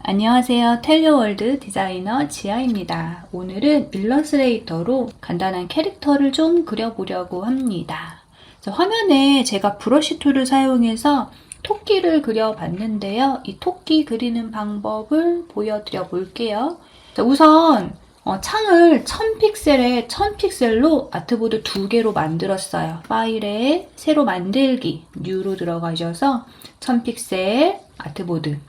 안녕하세요. 텔레월드 디자이너 지아입니다. 오늘은 일러스트레이터로 간단한 캐릭터를 좀 그려보려고 합니다. 화면에 제가 브러쉬 툴을 사용해서 토끼를 그려봤는데요. 이 토끼 그리는 방법을 보여드려 볼게요. 우선 창을 1000픽셀에 1000픽셀로 아트보드 2개로 만들었어요. 파일에 새로 만들기, 뉴로 들어가셔서 1000픽셀 아트보드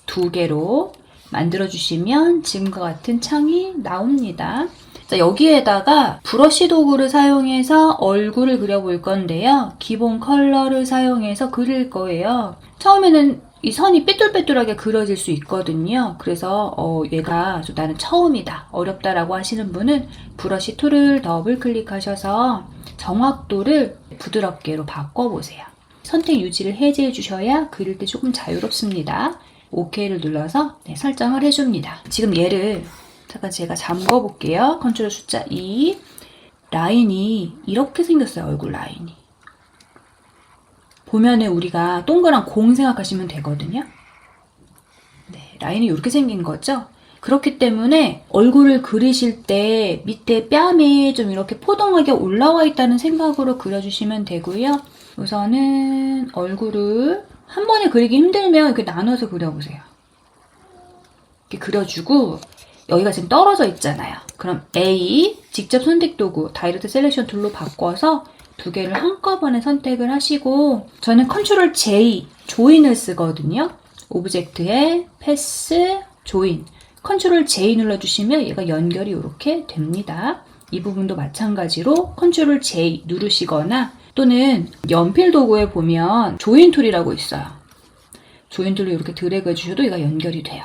2개로 만들어주시면 지금과 같은 창이 나옵니다. 여기에다가 브러쉬 도구를 사용해서 얼굴을 그려볼 건데요. 기본 컬러를 사용해서 그릴 거예요. 처음에는 이 선이 삐뚤빼뚤하게 그려질 수 있거든요. 그래서 얘가 나는 처음이다, 어렵다라고 하시는 분은 브러쉬 툴을 더블 클릭하셔서 정확도를 부드럽게로 바꿔보세요. 선택 유지를 해제해 주셔야 그릴 때 조금 자유롭습니다. OK를 눌러서 설정을 해줍니다. 지금 얘를 잠깐 제가 잠궈 볼게요. 컨트롤 숫자 2. 라인이 이렇게 생겼어요. 얼굴 라인이. 보면은 우리가 동그란 공 생각하시면 되거든요. 네, 라인이 이렇게 생긴 거죠. 그렇기 때문에 얼굴을 그리실 때 밑에 뺨에 좀 이렇게 포동하게 올라와 있다는 생각으로 그려주시면 되고요. 우선은 얼굴을 한 번에 그리기 힘들면 이렇게 나눠서 그려보세요. 이렇게 그려주고 여기가 지금 떨어져 있잖아요. 그럼 A, 직접 선택 도구, 다이렉트 셀렉션 툴로 바꿔서 2개를 한꺼번에 선택을 하시고 저는 컨트롤 J, 조인을 쓰거든요. 오브젝트에 패스, 조인. 컨트롤 J 눌러주시면 얘가 연결이 이렇게 됩니다. 이 부분도 마찬가지로 컨트롤 J 누르시거나 또는 연필 도구에 보면 조인 툴이라고 있어요. 조인 툴로 이렇게 드래그 해주셔도 얘가 연결이 돼요.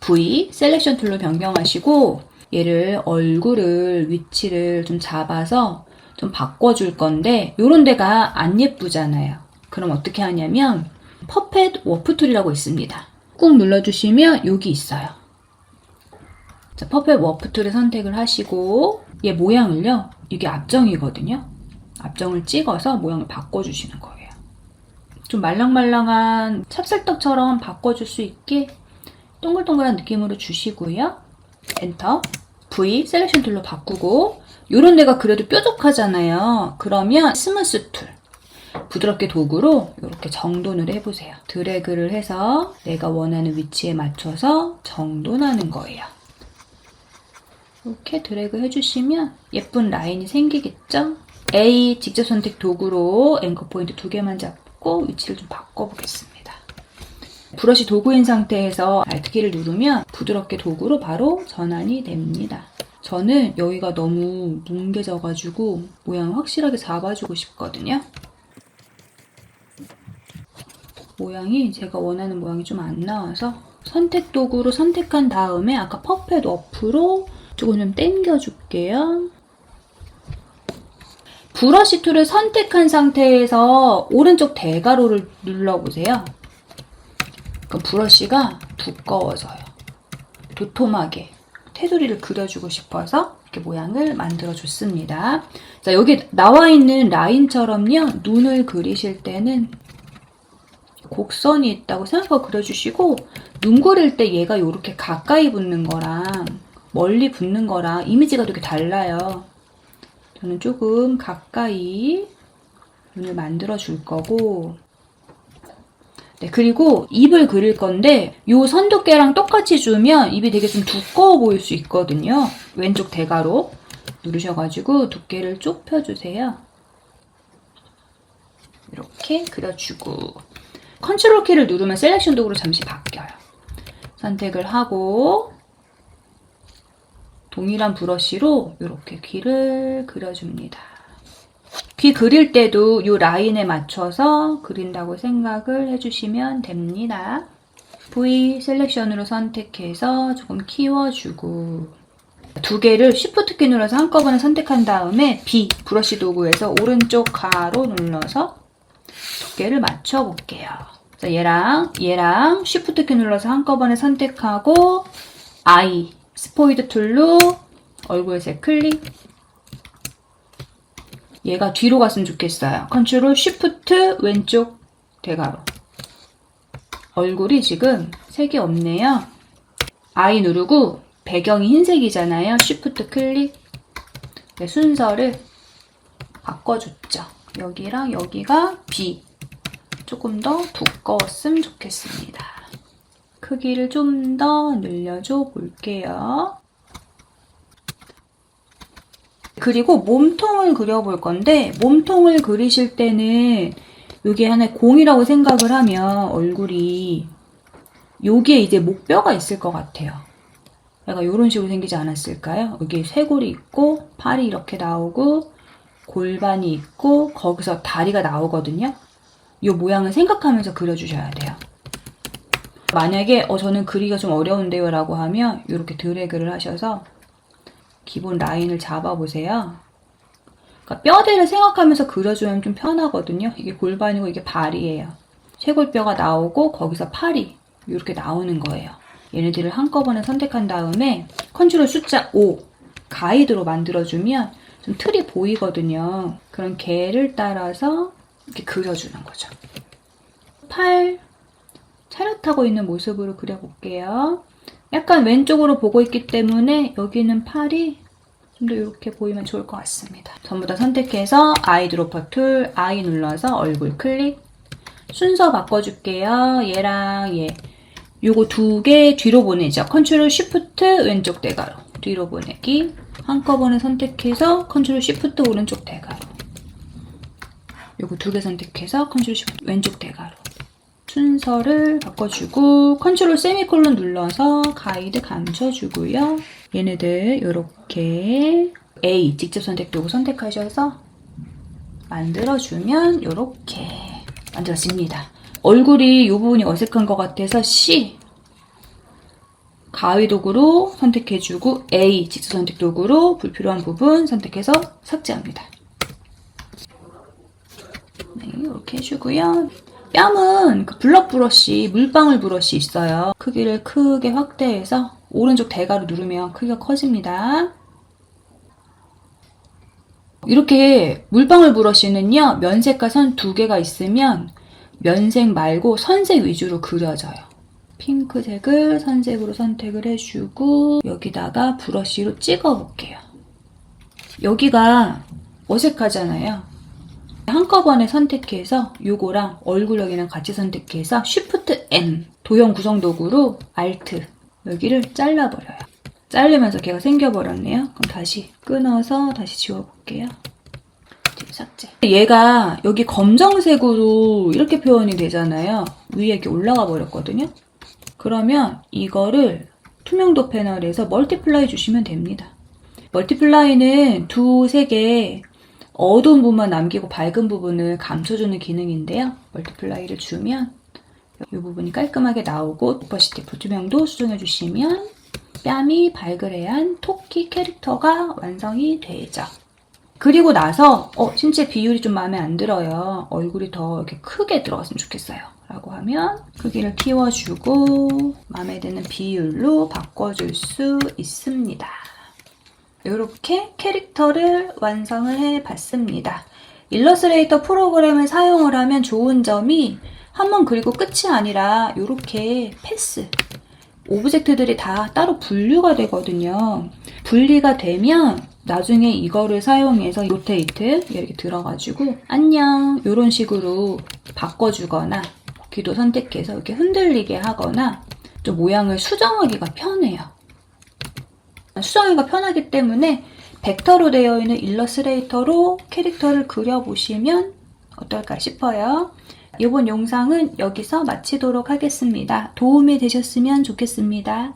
V, 셀렉션 툴로 변경하시고 얘를 얼굴을 위치를 좀 잡아서 좀 바꿔줄 건데 이런 데가 안 예쁘잖아요. 그럼 어떻게 하냐면 퍼펫 워프 툴이라고 있습니다. 꾹 눌러주시면 여기 있어요. 자, 퍼펫 워프 툴을 선택을 하시고 얘 모양을요. 이게 앞정이거든요. 앞정을 찍어서 모양을 바꿔주시는 거예요. 좀 말랑말랑한 찹쌀떡처럼 바꿔줄 수 있게 동글동글한 느낌으로 주시고요. 엔터, V, 셀렉션 툴로 바꾸고 이런 데가 그래도 뾰족하잖아요. 그러면 스무스 툴, 부드럽게 도구로 이렇게 정돈을 해보세요. 드래그를 해서 내가 원하는 위치에 맞춰서 정돈하는 거예요. 이렇게 드래그 해주시면 예쁜 라인이 생기겠죠? A, 직접 선택 도구로 앵커 포인트 2개만 잡고 위치를 좀 바꿔보겠습니다. 브러쉬 도구인 상태에서 Alt키를 누르면 부드럽게 도구로 바로 전환이 됩니다. 저는 여기가 너무 뭉개져가지고 모양을 확실하게 잡아주고 싶거든요. 모양이 제가 원하는 모양이 좀 안 나와서 선택 도구로 선택한 다음에 아까 퍼펫 워프로 조금 좀 당겨줄게요. 브러쉬 툴을 선택한 상태에서 오른쪽 대가로를 눌러보세요. 그럼 브러쉬가 두꺼워져요. 도톰하게 테두리를 그려주고 싶어서 이렇게 모양을 만들어줬습니다. 자, 여기 나와 있는 라인처럼요. 눈을 그리실 때는 곡선이 있다고 생각하고 그려주시고 눈 그릴 때 얘가 이렇게 가까이 붙는 거랑 멀리 붙는 거랑 이미지가 되게 달라요. 저는 조금 가까이 눈을 만들어 줄 거고 네, 그리고 입을 그릴 건데 이 선 두께랑 똑같이 주면 입이 되게 좀 두꺼워 보일 수 있거든요. 왼쪽 대가로 누르셔가지고 두께를 좁혀주세요. 이렇게 그려주고 컨트롤 키를 누르면 셀렉션 도구로 잠시 바뀌어요. 선택을 하고 동일한 브러쉬로 이렇게 귀를 그려줍니다. 귀 그릴 때도 이 라인에 맞춰서 그린다고 생각을 해주시면 됩니다. V 셀렉션으로 선택해서 조금 키워주고 2개를 Shift 키 눌러서 한꺼번에 선택한 다음에 B 브러쉬 도구에서 오른쪽 가로 눌러서 두께를 맞춰볼게요. 자, 얘랑 Shift 키 눌러서 한꺼번에 선택하고 I 스포이드 툴로 얼굴색 클릭. 얘가 뒤로 갔으면 좋겠어요. 컨트롤 쉬프트 왼쪽 대가로. 얼굴이 지금 색이 없네요. I 누르고 배경이 흰색이잖아요. Shift 클릭. 네, 순서를 바꿔줬죠. 여기랑 여기가 B. 조금 더 두꺼웠으면 좋겠습니다. 크기를 좀 더 늘려줘 볼게요. 그리고 몸통을 그려볼 건데, 몸통을 그리실 때는 이게 하나의 공이라고 생각을 하면 얼굴이 여기에 이제 목뼈가 있을 것 같아요. 약간 이런 식으로 생기지 않았을까요? 여기 쇄골이 있고 팔이 이렇게 나오고 골반이 있고 거기서 다리가 나오거든요. 이 모양을 생각하면서 그려주셔야 돼요. 만약에 저는 그리기가 좀 어려운데요 라고 하면 이렇게 드래그를 하셔서 기본 라인을 잡아보세요. 그러니까 뼈대를 생각하면서 그려주면 좀 편하거든요. 이게 골반이고 이게 발이에요. 쇄골뼈가 나오고 거기서 팔이 이렇게 나오는 거예요. 얘네들을 한꺼번에 선택한 다음에 컨트롤 숫자 5 가이드로 만들어주면 좀 틀이 보이거든요. 그런 개를 따라서 이렇게 그려주는 거죠. 팔 차렷하고 있는 모습으로 그려볼게요. 약간 왼쪽으로 보고 있기 때문에 여기는 팔이 좀 더 이렇게 보이면 좋을 것 같습니다. 전부 다 선택해서 아이드로퍼 툴 I 눌러서 얼굴 클릭. 순서 바꿔줄게요. 얘랑 얘. 요거 두 개 뒤로 보내죠. 컨트롤 쉬프트 왼쪽 대가로 뒤로 보내기. 한꺼번에 선택해서 컨트롤 쉬프트 오른쪽 대가로. 요거 두 개 선택해서 컨트롤 쉬프트 왼쪽 대가로. 순서를 바꿔주고 컨트롤 세미콜론 눌러서 가이드 감춰주고요. 얘네들 이렇게 A 직접 선택 요거 선택하셔서 만들어주면 이렇게 만들어집니다. 얼굴이 이 부분이 어색한 것 같아서 C 가위 도구로 선택해주고 A 직접 선택 도구로 불필요한 부분 선택해서 삭제합니다. 네, 이렇게 해주고요. 뺨은 그 블럭 브러쉬, 물방울 브러쉬 있어요. 크기를 크게 확대해서 오른쪽 대가로 누르면 크기가 커집니다. 이렇게 물방울 브러쉬는요, 면색과 선 두 개가 있으면 면색 말고 선색 위주로 그려져요. 핑크색을 선색으로 선택을 해주고 여기다가 브러쉬로 찍어볼게요. 여기가 어색하잖아요. 한꺼번에 선택해서 요거랑 얼굴 여기랑 같이 선택해서 Shift N 도형 구성 도구로 Alt 여기를 잘라버려요. 자르면서 걔가 생겨버렸네요. 그럼 다시 끊어서 다시 지워볼게요. 삭제. 얘가 여기 검정색으로 이렇게 표현이 되잖아요. 위에 이렇게 올라가 버렸거든요. 그러면 이거를 투명도 패널에서 멀티플라이 주시면 됩니다. 멀티플라이는 두세 개 어두운 부분만 남기고 밝은 부분을 감춰주는 기능인데요. 멀티플라이를 주면 이 부분이 깔끔하게 나오고 오퍼시티 불투명도 수정해주시면 뺨이 발그레한 토끼 캐릭터가 완성이 되죠. 그리고 나서 신체 비율이 좀 마음에 안 들어요. 얼굴이 더 이렇게 크게 들어갔으면 좋겠어요. 라고 하면 크기를 키워주고 마음에 드는 비율로 바꿔줄 수 있습니다. 이렇게 캐릭터를 완성을 해봤습니다. 일러스트레이터 프로그램을 사용을 하면 좋은 점이 한번 그리고 끝이 아니라 이렇게 패스, 오브젝트들이 다 따로 분류가 되거든요. 분리가 되면 나중에 이거를 사용해서 로테이트 이렇게 들어가지고 안녕 이런 식으로 바꿔주거나 귀도 선택해서 이렇게 흔들리게 하거나 좀 모양을 수정하기가 편해요. 수정하기가 편하기 때문에 벡터로 되어 있는 일러스트레이터로 캐릭터를 그려보시면 어떨까 싶어요. 이번 영상은 여기서 마치도록 하겠습니다. 도움이 되셨으면 좋겠습니다.